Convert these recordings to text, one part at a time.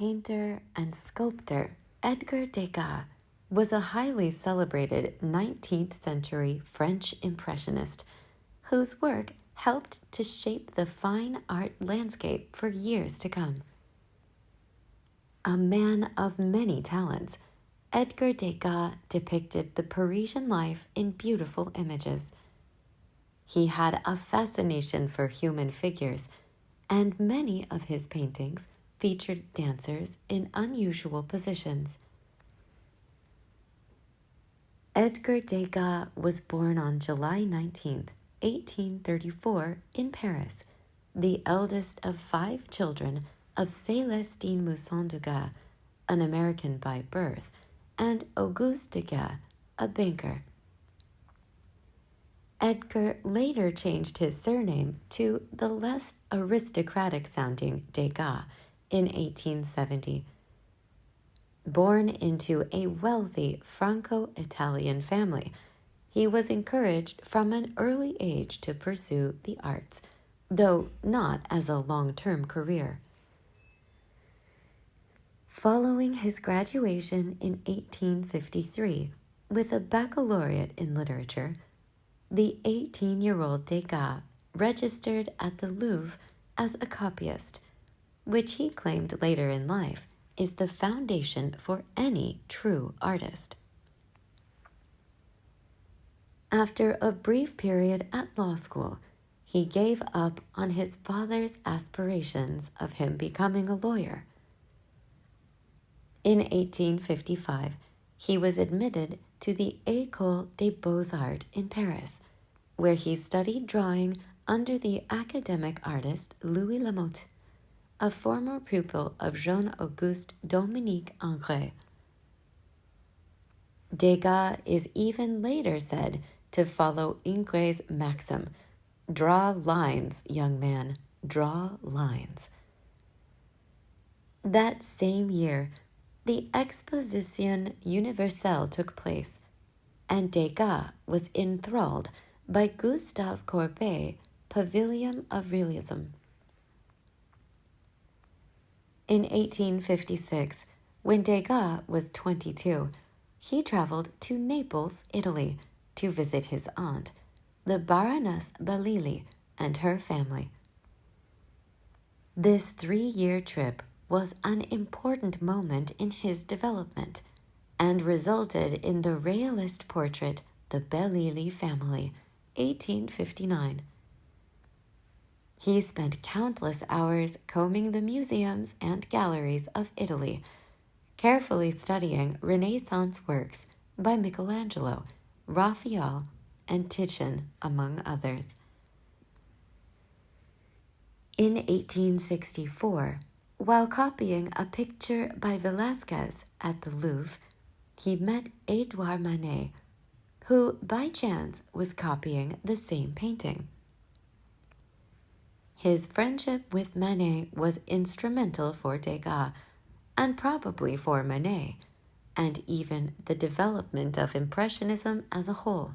painter and sculptor Edgar Degas was a highly celebrated 19th century French Impressionist whose work helped to shape the fine art landscape for years to come. A man of many talents, Edgar Degas depicted the Parisian life in beautiful images. He had a fascination for human figures, and many of his paintings featured dancers in unusual positions. Edgar Degas was born on July 19, 1834, in Paris, the eldest of 5 children of Célestine Mousson Degas, an American by birth, and Auguste Degas, a banker. Edgar later changed his surname to the less aristocratic-sounding Degas in 1870. Born into a wealthy Franco-Italian family, he was encouraged from an early age to pursue the arts, though not as a long-term career. Following his graduation in 1853 with a baccalaureate in literature, the 18-year-old Degas registered at the Louvre as a copyist, which he claimed later in life is the foundation for any true artist. After a brief period at law school, he gave up on his father's aspirations of him becoming a lawyer. In 1855, he was admitted to the École des Beaux-Arts in Paris, where he studied drawing under the academic artist Louis Lamotte, a former pupil of Jean-Auguste Dominique Ingres. Degas is even later said to follow Ingres' maxim, "Draw lines, young man, draw lines." That same year, the Exposition Universelle took place, and Degas was enthralled by Gustave Courbet's Pavilion of Realism. In 1856, when Degas was 22, he traveled to Naples, Italy, to visit his aunt, the Baroness Ballet, and her family. This 3-year trip was an important moment in his development and resulted in the realist portrait The Ballet Family, 1859. He spent countless hours combing the museums and galleries of Italy, carefully studying Renaissance works by Michelangelo, Raphael, and Titian, among others. In 1864, while copying a picture by Velázquez at the Louvre, he met Edouard Manet, who by chance was copying the same painting. His friendship with Manet was instrumental for Degas, and probably for Manet, and even the development of Impressionism as a whole.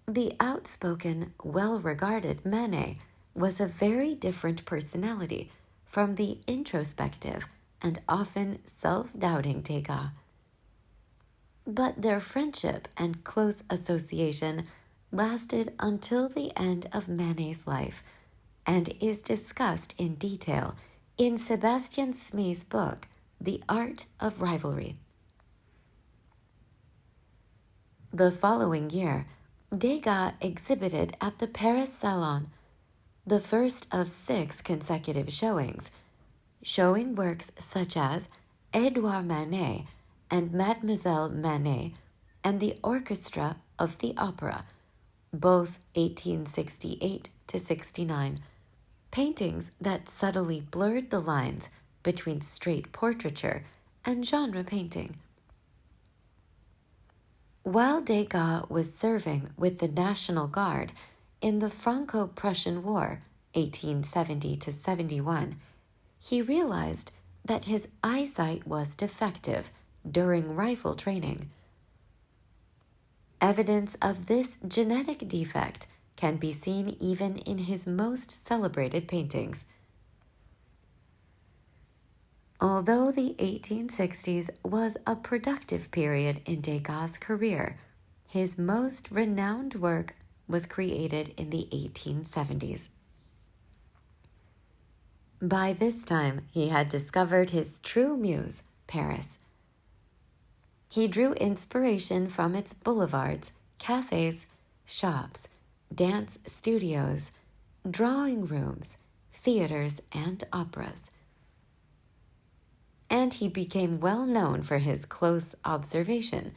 The outspoken, well-regarded Manet was a very different personality from the introspective and often self-doubting Degas. But their friendship and close association lasted until the end of Manet's life and is discussed in detail in Sebastian Smy's book, The Art of Rivalry. The following year, Degas exhibited at the Paris Salon, the first of 6 consecutive showings, showing works such as Edouard Manet and Mademoiselle Manet and the Orchestra of the Opera, both 1868 to 69, paintings that subtly blurred the lines between straight portraiture and genre painting. While Degas was serving with the National Guard in the Franco-Prussian War, 1870 to 71, he realized that his eyesight was defective during rifle training. Evidence of this genetic defect can be seen even in his most celebrated paintings. Although the 1860s was a productive period in Degas' career, his most renowned work was created in the 1870s. By this time, he had discovered his true muse, Paris. He drew inspiration from its boulevards, cafes, shops, dance studios, drawing rooms, theaters, and operas. And he became well known for his close observation,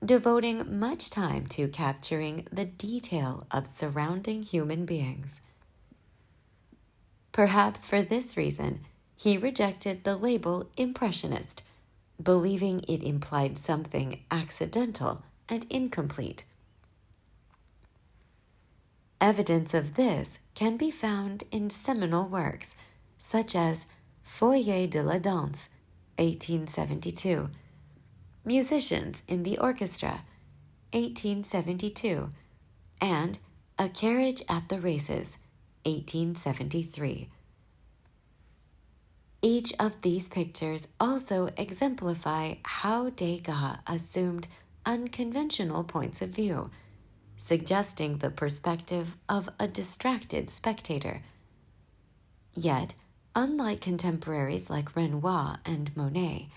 devoting much time to capturing the detail of surrounding human beings. Perhaps for this reason, he rejected the label Impressionist, believing it implied something accidental and incomplete. Evidence of this can be found in seminal works such as Foyer de la Danse, 1872, Musicians in the Orchestra, 1872, and A Carriage at the Races, 1873. Each of these pictures also exemplify how Degas assumed unconventional points of view, suggesting the perspective of a distracted spectator. Yet, unlike contemporaries like Renoir and Monet,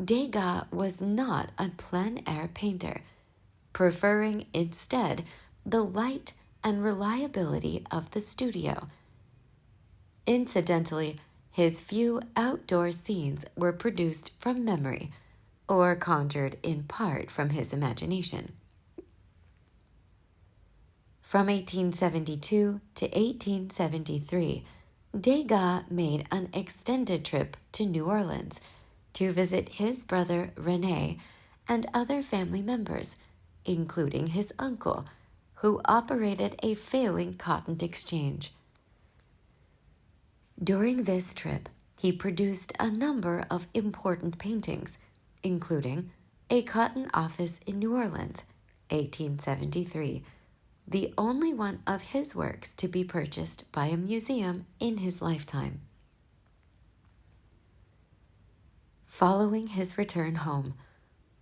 Degas was not a plein-air painter, preferring instead the light and reliability of the studio. Incidentally, his few outdoor scenes were produced from memory or conjured in part from his imagination. From 1872 to 1873, Degas made an extended trip to New Orleans to visit his brother René and other family members, including his uncle, who operated a failing cotton exchange. During this trip, he produced a number of important paintings, including A Cotton Office in New Orleans, 1873, the only one of his works to be purchased by a museum in his lifetime. Following his return home,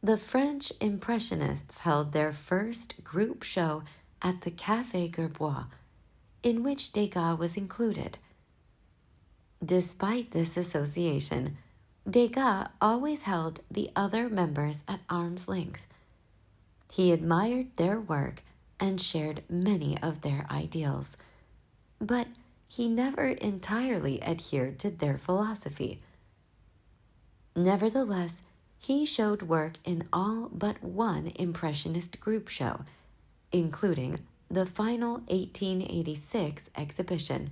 the French Impressionists held their first group show at the Café Gerbois, in which Degas was included. Despite this association, Degas always held the other members at arm's length. He admired their work and shared many of their ideals, but he never entirely adhered to their philosophy. Nevertheless, he showed work in all but one Impressionist group show, including the final 1886 exhibition.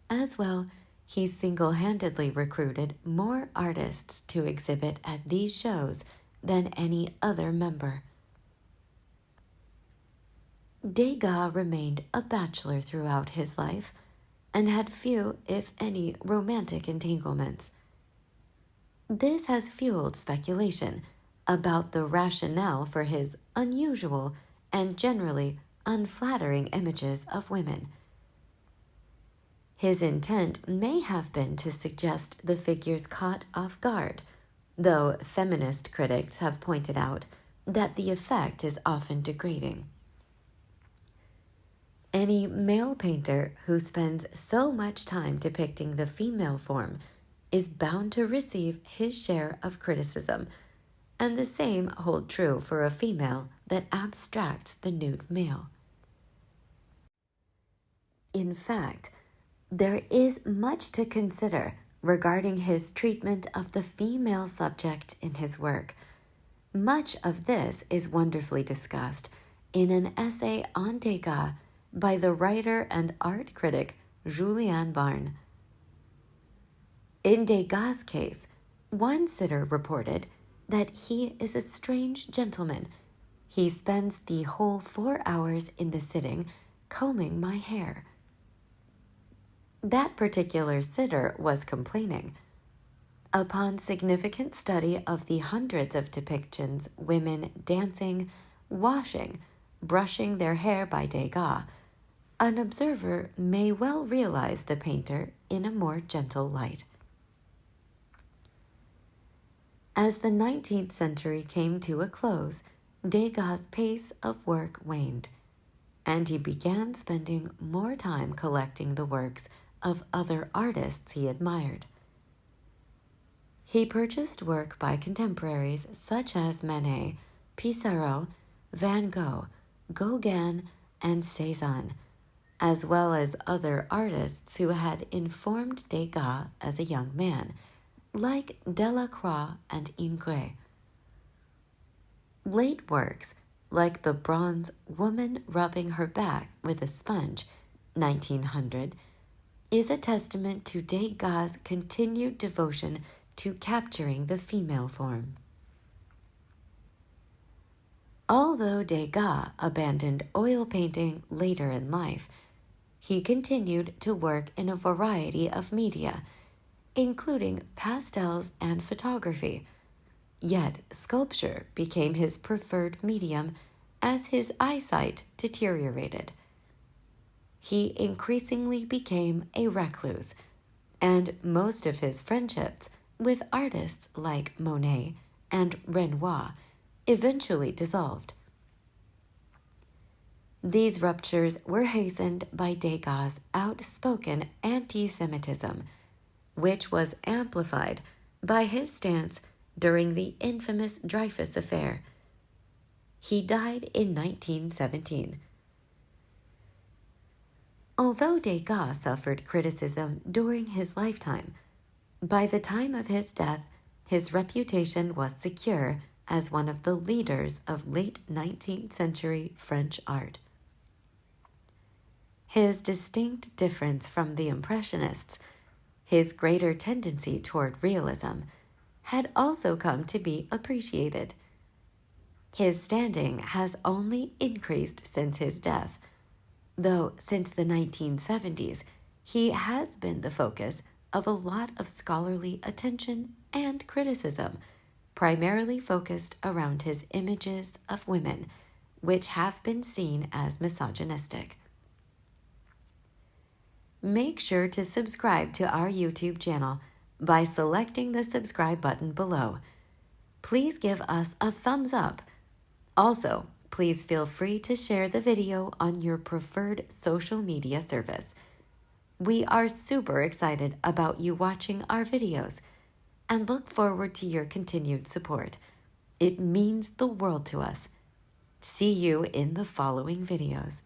As well, he single-handedly recruited more artists to exhibit at these shows than any other member. Degas remained a bachelor throughout his life and had few, if any, romantic entanglements. This has fueled speculation about the rationale for his unusual and generally unflattering images of women. His intent may have been to suggest the figures caught off guard, though feminist critics have pointed out that the effect is often degrading. Any male painter who spends so much time depicting the female form is bound to receive his share of criticism, and the same hold true for a female that abstracts the nude male. In fact, there is much to consider regarding his treatment of the female subject in his work. Much of this is wonderfully discussed in an essay on Degas by the writer and art critic Julian Barnes. In Degas' case, one sitter reported that he is a strange gentleman. He spends the whole 4 hours in the sitting combing my hair. That particular sitter was complaining. Upon significant study of the hundreds of depictions women dancing, washing, brushing their hair by Degas, an observer may well realize the painter in a more gentle light. As the 19th century came to a close, Degas' pace of work waned, and he began spending more time collecting the works of other artists he admired. He purchased work by contemporaries such as Manet, Pissarro, Van Gogh, Gauguin, and Cézanne, as well as other artists who had informed Degas as a young man, like Delacroix and Ingres. Late works, like the bronze Woman Rubbing Her Back with a Sponge, 1900, is a testament to Degas' continued devotion to capturing the female form. Although Degas abandoned oil painting later in life, he continued to work in a variety of media, including pastels and photography. Yet sculpture became his preferred medium as his eyesight deteriorated. He increasingly became a recluse, and most of his friendships with artists like Monet and Renoir eventually dissolved. These ruptures were hastened by Degas' outspoken anti-Semitism, which was amplified by his stance during the infamous Dreyfus Affair. He died in 1917. Although Degas suffered criticism during his lifetime, by the time of his death, his reputation was secure as one of the leaders of late 19th century French art. His distinct difference from the Impressionists, his greater tendency toward realism, had also come to be appreciated. His standing has only increased since his death, though since the 1970s, he has been the focus of a lot of scholarly attention and criticism, primarily focused around his images of women, which have been seen as misogynistic. Make sure to subscribe to our YouTube channel by selecting the subscribe button below. Please give us a thumbs up. Also, please feel free to share the video on your preferred social media service. We are super excited about you watching our videos and look forward to your continued support. It means the world to us. See you in the following videos.